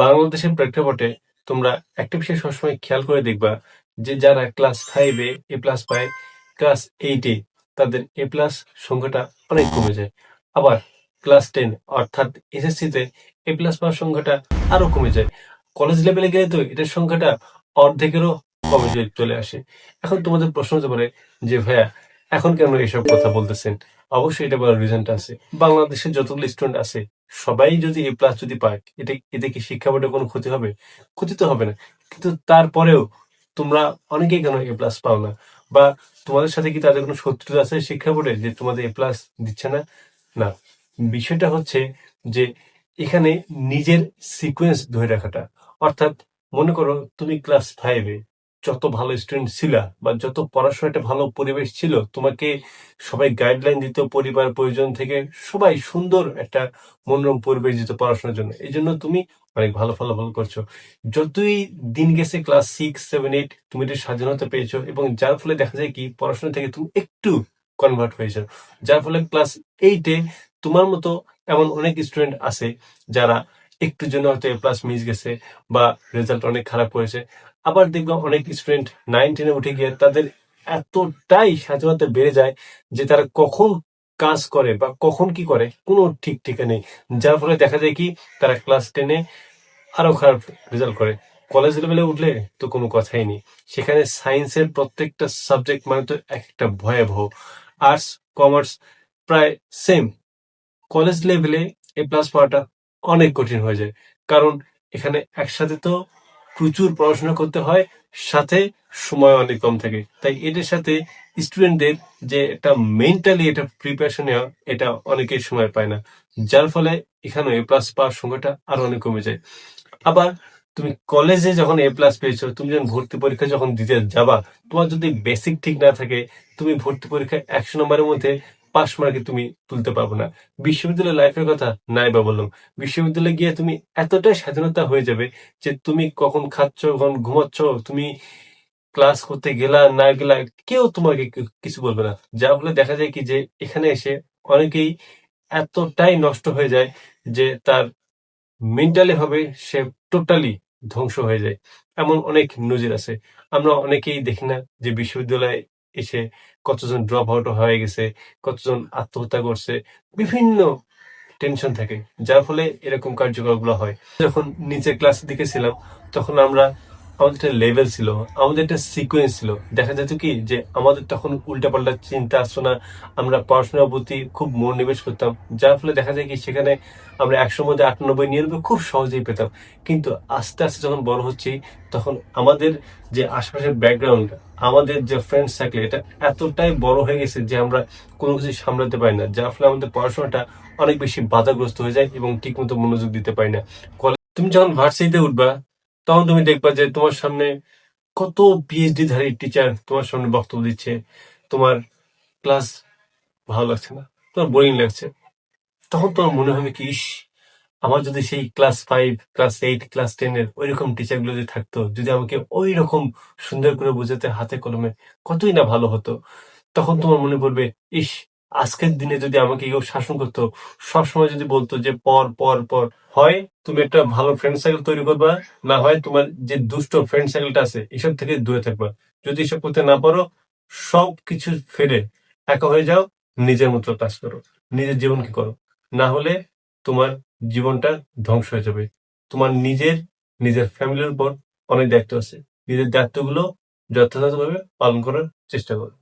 বাংলাদেশের প্রেক্ষাপটে তোমরা একটা বিষয় সবসময় খেয়াল করে দেখবা যে যারা ক্লাস 5-এ এ প্লাস পায়, ক্লাস 8-এ তাদের এ প্লাস সংখ্যাটা অনেক কমে যায়। আবার ক্লাস 10 অর্থাৎ এসএসসিতে এ প্লাস পাওয়ার সংখ্যাটা আরো কমে যায়। কলেজ লেভেলে গেলে তো এটার সংখ্যাটা অর্ধেকেরও কমে চলে আসে। এখন তোমাদের প্রশ্ন হতে পারে যে ভাইয়া এখন কেন এসব কথা বলতেছেন? অবশ্যই এটা বলার রিজনটা আছে। বাংলাদেশের যতগুলো স্টুডেন্ট আছে সবাই যদি এ প্লাস যদি পায়, এতে কি শিক্ষা বোর্ডের কোনো ক্ষতি হবে? ক্ষতি তো হবে না। কিন্তু তারপরেও তোমরা অনেকেই কেন এ প্লাস পাও না? বা তোমাদের সাথে কি তাদের কোনো শত্রুতা আছে শিক্ষা বোর্ডে যে তোমাদের এ প্লাস দিচ্ছে না? না, বিষয়টা হচ্ছে যে এখানে নিজের সিকোয়েন্স ধরে রাখাটা। অর্থাৎ মনে করো তুমি ক্লাস 5-এ যত ভালো স্টুডেন্ট ছিলা বা যত পড়াশোনার একটা ভালো পরিবেশ ছিল, তোমাকে সবাই গাইডলাইন দিত, পরিবার পরিজন থেকে সবাই সুন্দর একটা মনোরম পরিবেশ দিত পড়াশোনার জন্য। এই জন্য তুমি অনেক ভালো ফলাফল করছো। যতই দিন গেছে ক্লাস 6, 7, 8 তুমি একটু স্বাধীনতা পেয়েছো এবং যার ফলে দেখা যায় কি পড়াশোনা থেকে তুমি একটু কনভার্ট হয়েছো। যার ফলে ক্লাস 8-এ তোমার মতো এমন অনেক স্টুডেন্ট আছে যারা একটুর জন্য হয়তো এ প্লাস মিস গেছে বা রেজাল্ট অনেক খারাপ করেছে। আবার দেখবা অনেক স্টুডেন্ট 9, 10-এ উঠে গিয়ে তাদের এতটাই স্বাধীনতা বেড়ে যায় যে তারা কখন কাজ করে বা কখন কি করে কোনো ঠিক ঠিকানা নেই। যার ফলে দেখা যায় কি তারা ক্লাস 10-এ আরো খারাপ রেজাল্ট করে। কলেজ লেভেলে উঠলে তো কোনো কথাই নেই। সেখানে সায়েন্সের প্রত্যেকটা সাবজেক্ট মানে তো একটা ভয়াবহ। আর্টস, কমার্স প্রায় সেম। কলেজ লেভেলে এ প্লাস পাওয়াটা অনেক কঠিন হয়ে যায়। কারণ এখানে একসাথে তো প্রচুর পড়াশোনা করতে হয়, সাথে সময় অনেক কম থাকে। তাই এটার সাথে স্টুডেন্টদের যে একটা মেন্টালি এটা প্রিপারেশন নেওয়া, এটা অনেকেই সময় পায় না। যার ফলে এখানে এ প্লাস পাওয়ার সংখ্যাটা আরো অনেক কমে যায়। আবার তুমি কলেজে যখন এ প্লাস পেয়েছো, তুমি যখন ভর্তি পরীক্ষা যখন দিতে যাবা, তোমার যদি বেসিক ঠিক না থাকে, তুমি ভর্তি পরীক্ষায় 100 নম্বরের মধ্যে 5 মার্কে তুমি তুলতে পারবে না। বিশ্ববিদ্যালয় লাইফের কথা নাই বা বললাম। বিশ্ববিদ্যালয়ে গিয়ে তুমি এতটাই স্বাধীনতা হয়ে যাবে যে তুমি কখন খাচ্ছ, কখন ঘুমাচ্ছ, তুমি ক্লাস করতে গেলা না গেলা কেউ তোমাকে কিছু বলবে না। যার ফলে দেখা যায় কি যে এখানে এসে অনেকেই এতটাই নষ্ট হয়ে যায় যে তার মেন্টালি ভাবে সে টোটালি ধ্বংস হয়ে যায়। এমন অনেক নজির আছে। আমরা অনেকেই দেখি না যে বিশ্ববিদ্যালয়ে এসে কতজন ড্রপ আউট হয়ে গেছে, কতজন আত্মহত্যা করছে। বিভিন্ন টেনশন থাকে, যার ফলে এরকম কার্যকলাপগুলো হয়। যখন নিচে ক্লাসের দিকে ছিলাম তখন আমরা আমাদের একটা লেভেল ছিল, আমাদের একটা সিকোয়েন্স ছিল। দেখা যেত কি যে আমাদের তখন উল্টাপাল্টা চিন্তা আসতো না, আমরা পড়াশোনার প্রতি খুব মনোনিবেশ করতাম। যার ফলে দেখা যায় কি সেখানে আমরা 100-র মধ্যে 98, 99 খুব সহজেই পেতাম। কিন্তু আস্তে আস্তে যখন বড় হচ্ছি তখন আমাদের যে আশেপাশের ব্যাকগ্রাউন্ড, আমাদের যে ফ্রেন্ড সার্কেল, এটা এতটাই বড় হয়ে গেছে যে আমরা কোনো কিছু সামলাতে পারি না। যার ফলে আমাদের পড়াশোনাটা অনেক বেশি বাধাগ্রস্ত হয়ে যায় এবং ঠিকমতো মনোযোগ দিতে পারি না। তুমি যখন ভার্সিটিতে উঠবা তখন তুমি দেখবা যে তোমার সামনে কত পিএইচডি ধারী টিচার তোমার সামনে বক্তব্য দিচ্ছে। তোমার ক্লাস ভালো লাগছে না, তোমার বোরিং লাগছে। তখন তোমার মনে হবে কি, ইস, আমার যদি সেই ক্লাস 5, ক্লাস 8, ক্লাস 10-এর ওইরকম টিচার গুলো যদি থাকতো, যদি আমাকে ওই রকম সুন্দর করে বোঝাতে হাতে কলমে, কতই না ভালো হতো। তখন তোমার মনে পড়বে, ইস, আজকের দিনে যদি আমাকে কেউ শাসন করতো, সবসময় যদি বলতো যে পড় পড় পড়, হয় তুমি একটা ভালো ফ্রেন্ড সার্কেল তৈরি করবা, না হয় তোমার যে দুষ্ট ফ্রেন্ড সার্কেলটা আছে এসব থেকে দূরে থাকবা। যদি এসব করতে না পারো, সব কিছু ফেলে একা হয়ে যাও, নিজের মতো কাজ করো, নিজের জীবনকে করো। না হলে তোমার জীবনটা ধ্বংস হয়ে যাবে। তোমার নিজের ফ্যামিলির উপর অনেক দায়িত্ব আছে। নিজের দায়িত্বগুলো যথাযথভাবে পালন করার চেষ্টা করো।